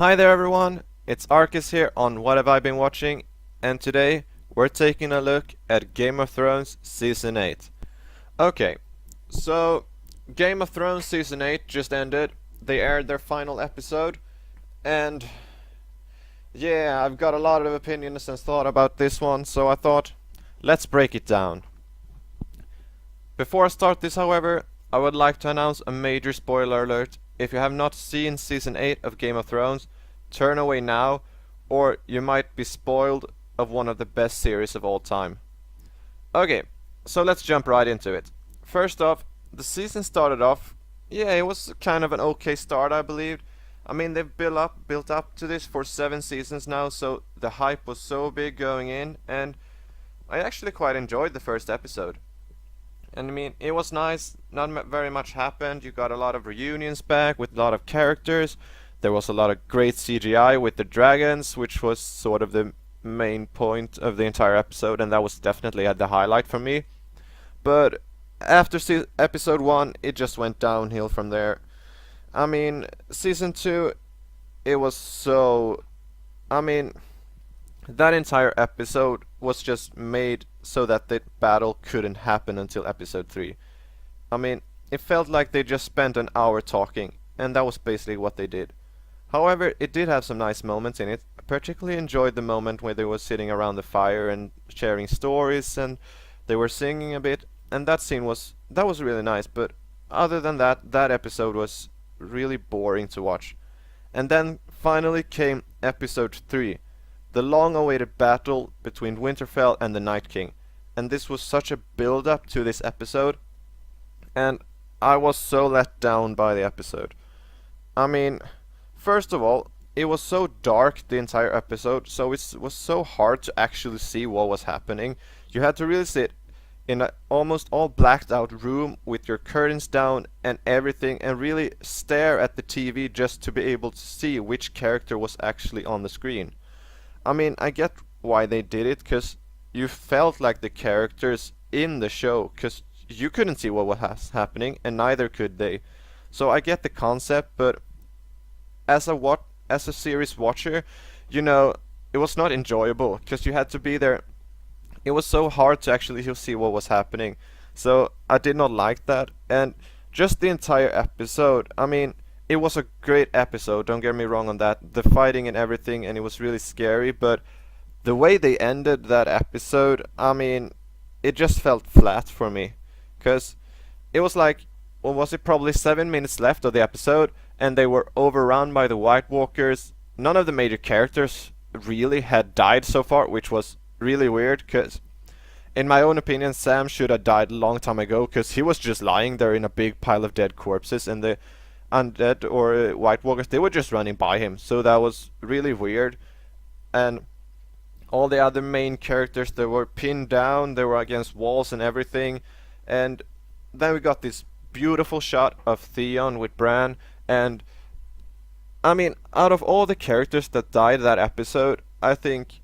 Hi there everyone, it's Arcus here on What Have I Been Watching, and today we're taking a look at Game of Thrones Season 8. Okay, so Game of Thrones Season 8 just ended, they aired their final episode, and yeah, I've got a lot of opinions and thought about this one, so I thought, let's break it down. Before I start this however, I would like to announce a major spoiler alert. If you have not seen Season 8 of Game of Thrones, turn away now, or you might be spoiled of one of the best series of all time. Okay, so let's jump right into it. First off, the season started off, yeah, it was kind of an okay start, I believe. I mean, they've built up to this for 7 seasons now, so the hype was so big going in, and I actually quite enjoyed the first episode. And I mean, it was nice, not very much happened, you got a lot of reunions back with a lot of characters, there was a lot of great CGI with the dragons, which was sort of the main point of the entire episode, and that was definitely the highlight for me. But after episode 1, it just went downhill from there. I mean, season 2, it was so... I mean, that entire episode was just made so that the battle couldn't happen until episode 3. I mean, it felt like they just spent an hour talking, and that was basically what they did. However, it did have some nice moments in it. I particularly enjoyed the moment where they were sitting around the fire and sharing stories, and they were singing a bit, and that was really nice. But other than that, that episode was really boring to watch. And then finally came episode 3, the long-awaited battle between Winterfell and the Night King. And this was such a build-up to this episode, and I was so let down by the episode. I mean, first of all, it was so dark the entire episode, so it was so hard to actually see what was happening. You had to really sit in an almost all blacked out room with your curtains down and everything, and really stare at the TV just to be able to see which character was actually on the screen. I mean, I get why they did it, because you felt like the characters in the show, because you couldn't see what was happening, and neither could they. So I get the concept, but as a series watcher, you know, it was not enjoyable because you had to be there. It was so hard to actually see what was happening. So I did not like that, and just the entire episode. I mean, it was a great episode. Don't get me wrong on that. The fighting and everything, and it was really scary. But the way they ended that episode, I mean, it just felt flat for me, because it was like, well, was it probably 7 minutes left of the episode, and they were overrun by the White Walkers. None of the major characters really had died so far, which was really weird, because in my own opinion, Sam should have died a long time ago, because he was just lying there in a big pile of dead corpses, and the undead or White Walkers, they were just running by him, so that was really weird. And all the other main characters, they were pinned down, they were against walls and everything, and then we got this beautiful shot of Theon with Bran, and I mean, out of all the characters that died that episode, I think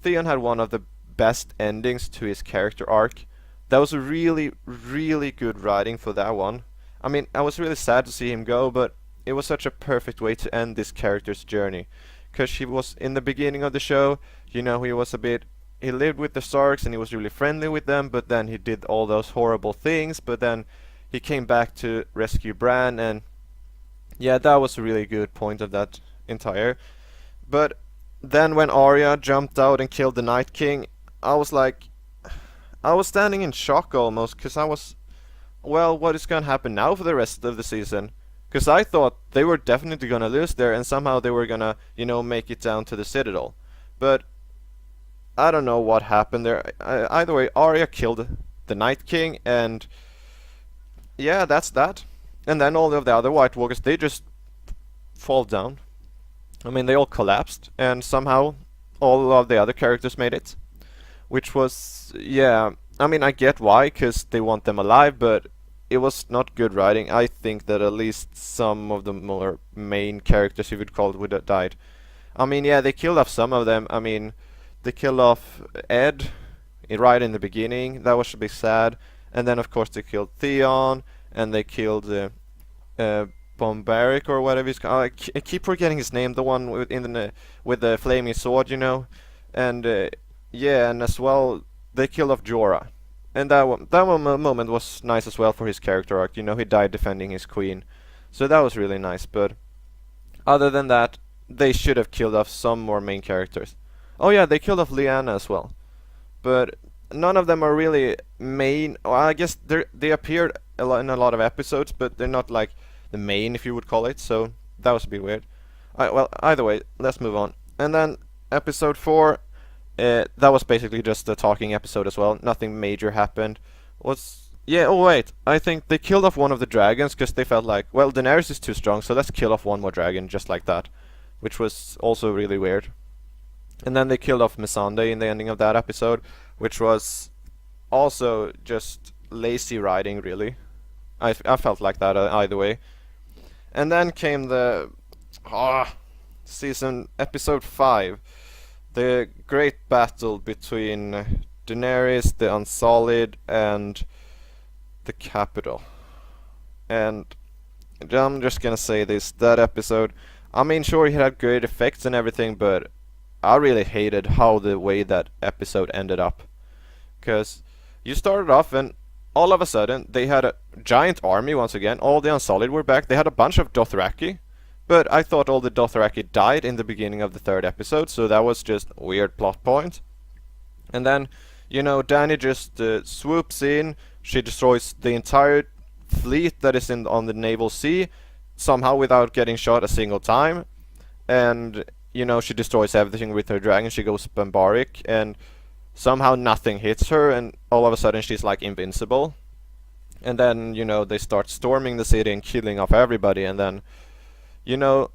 Theon had one of the best endings to his character arc. That was really, really good writing for that one. I mean, I was really sad to see him go, but it was such a perfect way to end this character's journey. Because he was, in the beginning of the show, you know, he lived with the Starks and he was really friendly with them, but then he did all those horrible things, but then he came back to rescue Bran, and yeah, that was a really good point of that entire. But then when Arya jumped out and killed the Night King, I was like, I was standing in shock almost, because I was, well, what is going to happen now for the rest of the season? Because I thought they were definitely going to lose there, and somehow they were going to, you know, make it down to the Citadel. But I don't know what happened there. Either way, Arya killed the Night King, and yeah, that's that. And then all of the other White Walkers, they just fall down. I mean, they all collapsed, and somehow all of the other characters made it. Which was, yeah, I mean, I get why, because they want them alive, but it was not good writing. I think that at least some of the more main characters, you would call it, would have died. I mean, yeah, they killed off some of them. I mean, they killed off Ed right in the beginning. That was a bit sad. And then, of course, they killed Theon, and they killed Bombaric or whatever he's called. I keep forgetting his name. The one with the flaming sword, and yeah, and as well they killed off Jorah, and that one moment was nice as well for his character arc. He died defending his queen, so that was really nice. But other than that, they should have killed off some more main characters. Oh yeah, they killed off Lyanna as well, but none of them are really main. Well, I guess they appeared in a lot of episodes, but they're not like the main, if you would call it. So that was a bit weird. Well, either way, let's move on. And then episode 4, that was basically just a talking episode as well. Nothing major happened. Yeah, oh wait, I think they killed off one of the dragons because they felt like, well, Daenerys is too strong, so let's kill off one more dragon just like that, which was also really weird. And then they killed off Missandei in the ending of that episode, which was also just lazy writing, really. I felt like that either way. And then came the season episode 5, the great battle between Daenerys, the Unsullied, and the Capital. And I'm just gonna say this: that episode, I mean, sure, it had great effects and everything, but I really hated how the way that episode ended up. Because you started off and all of a sudden they had a giant army once again. All the Unsullied were back. They had a bunch of Dothraki. But I thought all the Dothraki died in the beginning of the 3rd episode, so that was just a weird plot point. And then, Dany just swoops in. She destroys the entire fleet that is on the naval sea, somehow without getting shot a single time. And she destroys everything with her dragon. She goes barbaric, and somehow nothing hits her, and all of a sudden she's like invincible. And then, they start storming the city and killing off everybody, and then, the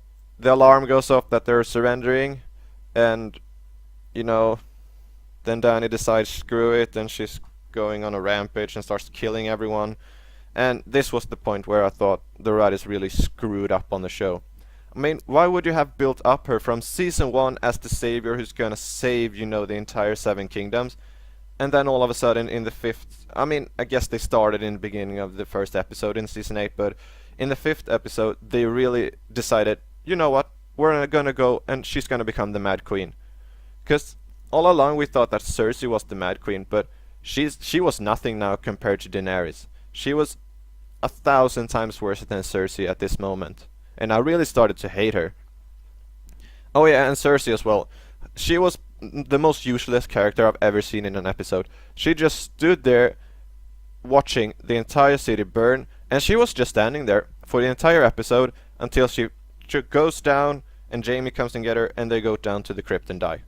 alarm goes off that they're surrendering, and, then Dany decides, screw it, and she's going on a rampage and starts killing everyone. And this was the point where I thought the writers really screwed up on the show. I mean, why would you have built up her from season 1 as the savior who's gonna save, the entire 7 kingdoms, and then all of a sudden in the 5th, I mean, I guess they started in the beginning of the 1st episode in season 8, but in the 5th episode, they really decided, you know what, we're gonna go and she's gonna become the Mad Queen. Because all along we thought that Cersei was the Mad Queen, but she was nothing now compared to Daenerys. She was 1,000 times worse than Cersei at this moment. And I really started to hate her. Oh yeah, and Cersei as well. She was the most useless character I've ever seen in an episode. She just stood there watching the entire city burn, and she was just standing there for the entire episode until she goes down and Jaime comes and get her, and they go down to the crypt and die.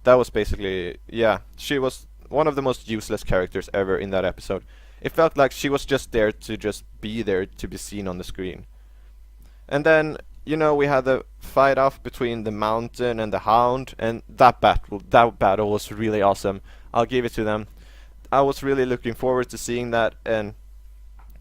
That was basically, yeah, she was one of the most useless characters ever in that episode. It felt like she was just there to just be there to be seen on the screen. And then, we had the fight off between the Mountain and the Hound, and that battle was really awesome. I'll give it to them. I was really looking forward to seeing that, and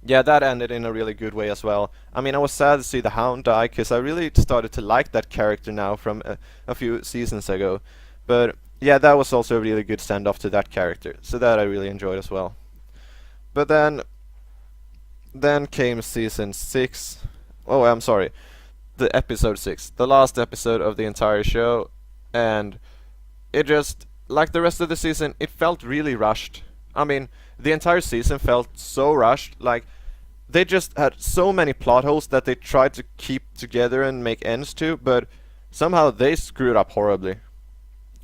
yeah, that ended in a really good way as well. I mean, I was sad to see the Hound die, because I really started to like that character now from a few seasons ago. But yeah, that was also a really good send-off to that character, so that I really enjoyed as well. But then came season 6. Oh, I'm sorry. The episode 6. The last episode of the entire show. And it just, like the rest of the season, it felt really rushed. I mean, the entire season felt so rushed. Like, they just had so many plot holes that they tried to keep together and make ends to, but somehow they screwed up horribly.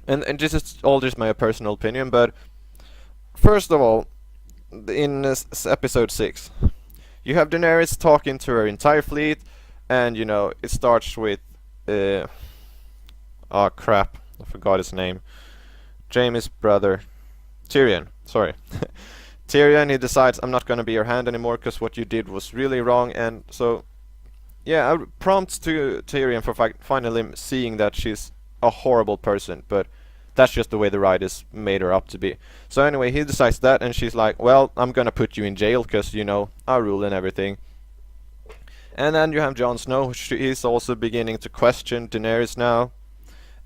And this is all just my personal opinion, but first of all, in episode 6, you have Daenerys talking to her entire fleet, and it starts with oh crap, I forgot his name. Jaime's brother, Tyrion. Sorry, Tyrion. He decides, I'm not gonna be your hand anymore because what you did was really wrong, and so yeah, prompts to Tyrion for finally seeing that she's a horrible person, but that's just the way the writers made her up to be. So anyway, he decides that, and she's like, well, I'm gonna put you in jail, because, I rule and everything. And then you have Jon Snow. He's also beginning to question Daenerys now.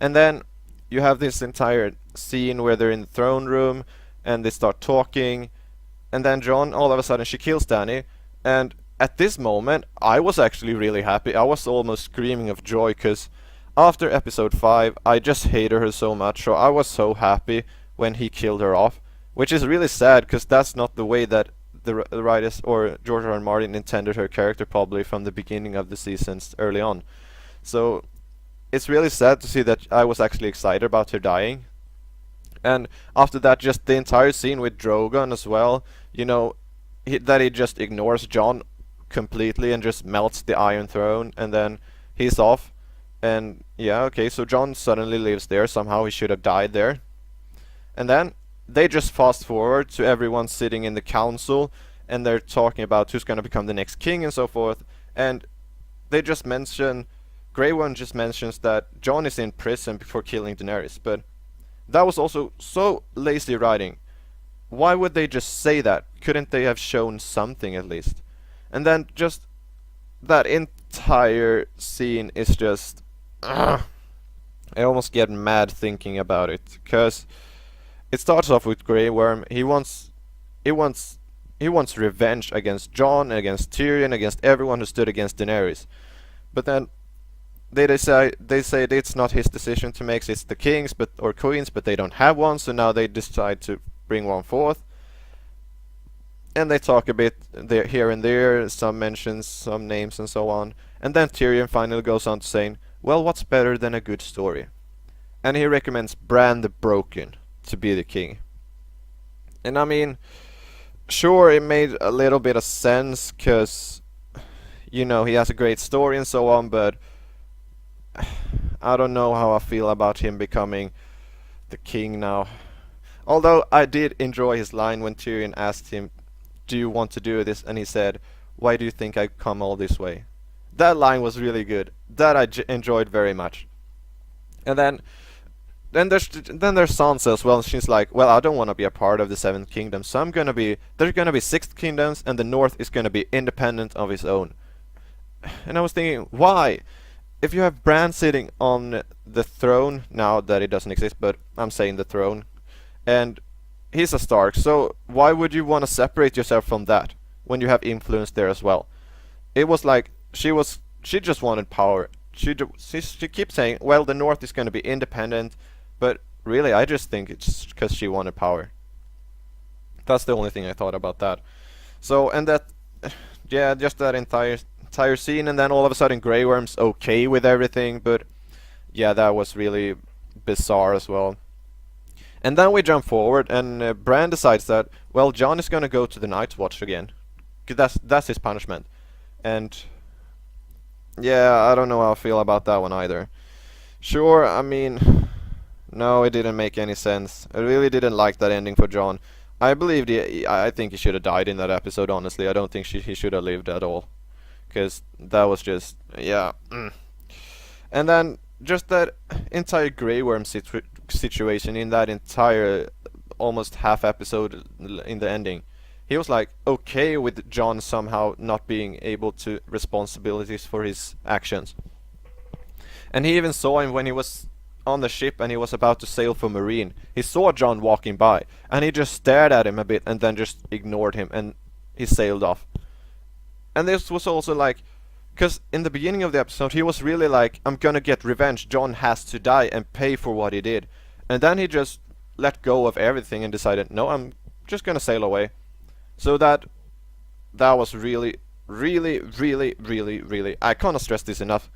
And then you have this entire scene where they're in the throne room, and they start talking. And then Jon, all of a sudden, she kills Dany. And at this moment, I was actually really happy. I was almost screaming of joy because after episode 5, I just hated her so much. So I was so happy when he killed her off, which is really sad because that's not the way that the writers or George R. R. Martin intended her character probably from the beginning of the seasons early on. So it's really sad to see that I was actually excited about her dying. And after that, just the entire scene with Drogon as well, you know, that he just ignores Jon completely and just melts the Iron Throne, and then he's off. And yeah, okay, so Jon suddenly lives there. Somehow he should have died there. And then they just fast forward to everyone sitting in the council, and they're talking about who's going to become the next king and so forth. And they just mention, Grey Worm just mentions that Jon is in prison for killing Daenerys, but that was also so lazy writing. Why would they just say that? Couldn't they have shown something at least? And then just that entire scene is just I almost get mad thinking about it, because it starts off with Grey Worm. He wants revenge against Jon, against Tyrion, against everyone who stood against Daenerys. But then they say it's not his decision to make, it's the kings or queens, but they don't have one, so now they decide to bring one forth. And they talk a bit there, here and there, some mentions, some names and so on. And then Tyrion finally goes on to saying, well, what's better than a good story? And he recommends Bran the Broken to be the king. And I mean, sure, it made a little bit of sense, because, you know, he has a great story and so on, but I don't know how I feel about him becoming the king now. Although I did enjoy his line when Tyrion asked him, do you want to do this? And he said, why do you think I've come all this way? That line was really good. That I enjoyed very much. And then there's Sansa as well. She's like, well, I don't want to be a part of the Seventh Kingdom, so there's gonna be 6 kingdoms, and the North is gonna be independent of its own. And I was thinking, why? If you have Bran sitting on the throne, now that it doesn't exist, but I'm saying the throne, and he's a Stark, so why would you want to separate yourself from that when you have influence there as well? It was like she just wanted power. She keeps saying, well, the North is going to be independent, but really I just think it's because she wanted power. That's the only thing I thought about that. So, and that, yeah, just that entire scene, and then all of a sudden Grey Worm's okay with everything, but yeah, that was really bizarre as well. And then we jump forward, and Bran decides that, well, Jon is gonna go to the Night's Watch again. 'Cause that's his punishment. And yeah, I don't know how I feel about that one either. Sure, I mean, no, it didn't make any sense. I really didn't like that ending for Jon. I think he should have died in that episode, honestly. I don't think he should have lived at all. 'Cause that was just, yeah. And then just that entire Grey Worm situation in that entire almost half episode in the ending. He was like okay with Jon somehow not being able to responsibilities for his actions. And he even saw him when he was on the ship and he was about to sail for Meereen. He saw Jon walking by and he just stared at him a bit and then just ignored him and he sailed off. And this was also like, because in the beginning of the episode he was really like, I'm gonna get revenge, Jon has to die and pay for what he did. And then he just let go of everything and decided, no, I'm just gonna sail away. So that was really, really, really, really, really, I cannot stress this enough,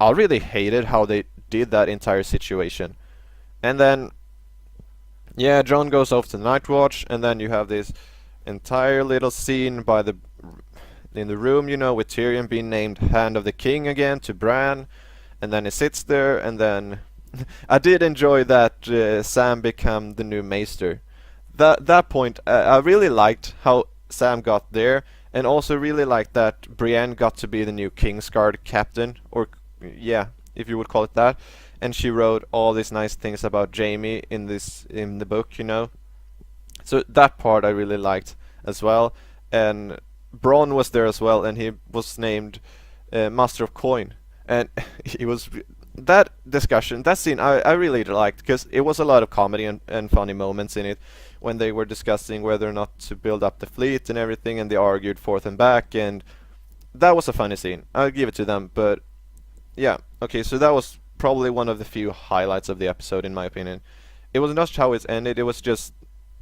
I really hated how they did that entire situation. And then, yeah, Jon goes off to the Night Watch, and then you have this entire little scene in the room, you know, with Tyrion being named Hand of the King again to Bran, and then he sits there, and then I did enjoy that Sam become the new Maester. That point, I really liked how Sam got there, and also really liked that Brienne got to be the new Kingsguard captain, or yeah, if you would call it that, and she wrote all these nice things about Jaime in the book, you know. So that part I really liked as well, and Bronn was there as well, and he was named Master of Coin, and he was that discussion, that scene I really liked, because it was a lot of comedy and funny moments in it when they were discussing whether or not to build up the fleet and everything, and they argued forth and back, and that was a funny scene. I'll give it to them, but yeah, okay, so that was probably one of the few highlights of the episode in my opinion. It was not how it ended, it was just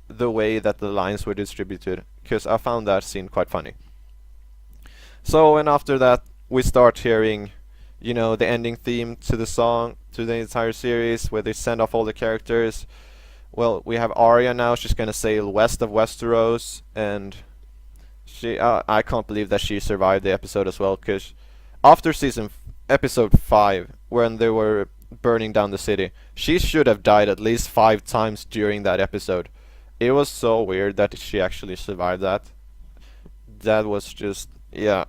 the way that the lines were distributed, because I found that scene quite funny. So, and after that, we start hearing, you know, the ending theme to the song, to the entire series, where they send off all the characters. Well, we have Arya now, she's gonna sail west of Westeros, and I can't believe that she survived the episode as well, because after episode 5, when they were burning down the city, she should have died at least 5 times during that episode. It was so weird that she actually survived that. That was just, yeah.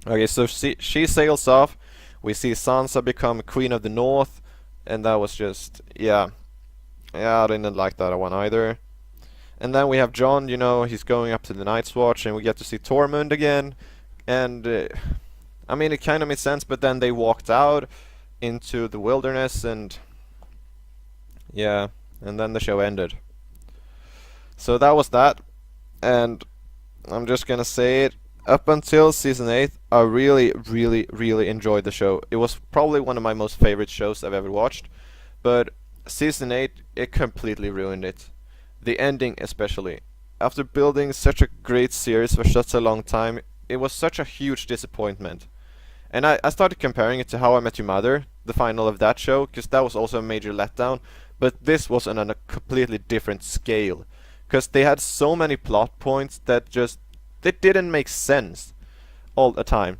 Okay, so she sails off. We see Sansa become Queen of the North, and that was just, yeah. Yeah, I didn't like that one either. And then we have Jon, you know, he's going up to the Night's Watch, and we get to see Tormund again. And, I mean, it kind of made sense, but then they walked out into the wilderness, and yeah, and then the show ended. So that was that, and I'm just gonna say it, up until season 8, I really, really, really enjoyed the show. It was probably one of my most favorite shows I've ever watched, but season 8, it completely ruined it. The ending especially. After building such a great series for such a long time, it was such a huge disappointment. And I started comparing it to How I Met Your Mother, the final of that show, because that was also a major letdown, but this was on a completely different scale. Because they had so many plot points that just, they didn't make sense all the time.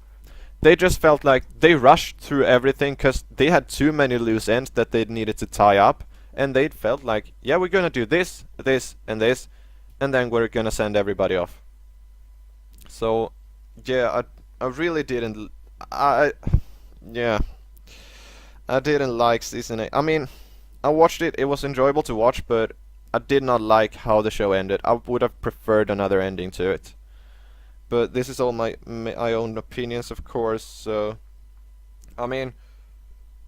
They just felt like they rushed through everything because they had too many loose ends that they needed to tie up, and they felt like, yeah, we're gonna do this, this, and this, and then we're gonna send everybody off. So, yeah, I really didn't, yeah, I didn't like season 8. I mean, I watched it, it was enjoyable to watch, but I did not like how the show ended. I would have preferred another ending to it. But this is all my own opinions, of course, so, I mean,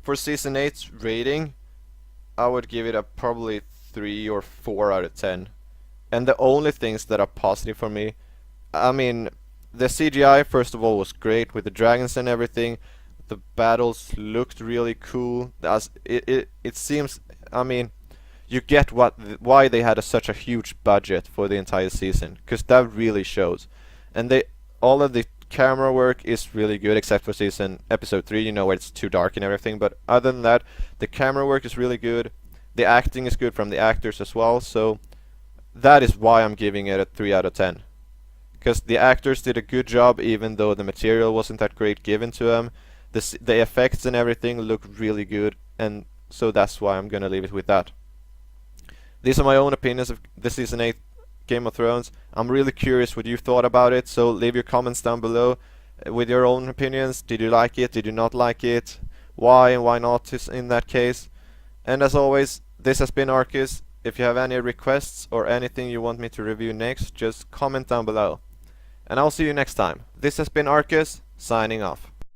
for season 8's rating, I would give it a probably 3 or 4 out of 10. And the only things that are positive for me, I mean, the CGI first of all was great with the dragons and everything. The battles looked really cool. It seems, I mean, you get why they had such a huge budget for the entire season, because that really shows. And all of the camera work is really good, except for episode 3, you know, where it's too dark and everything. But other than that, the camera work is really good. The acting is good from the actors as well. So that is why I'm giving it a 3 out of 10. Because the actors did a good job, even though the material wasn't that great given to them. The effects and everything look really good, and so that's why I'm gonna leave it with that. These are my own opinions of the season 8 Game of Thrones. I'm really curious what you thought about it, so leave your comments down below with your own opinions. Did you like it? Did you not like it? Why and why not in that case? And as always, this has been Arcus. If you have any requests or anything you want me to review next, just comment down below. And I'll see you next time. This has been Arcus, signing off.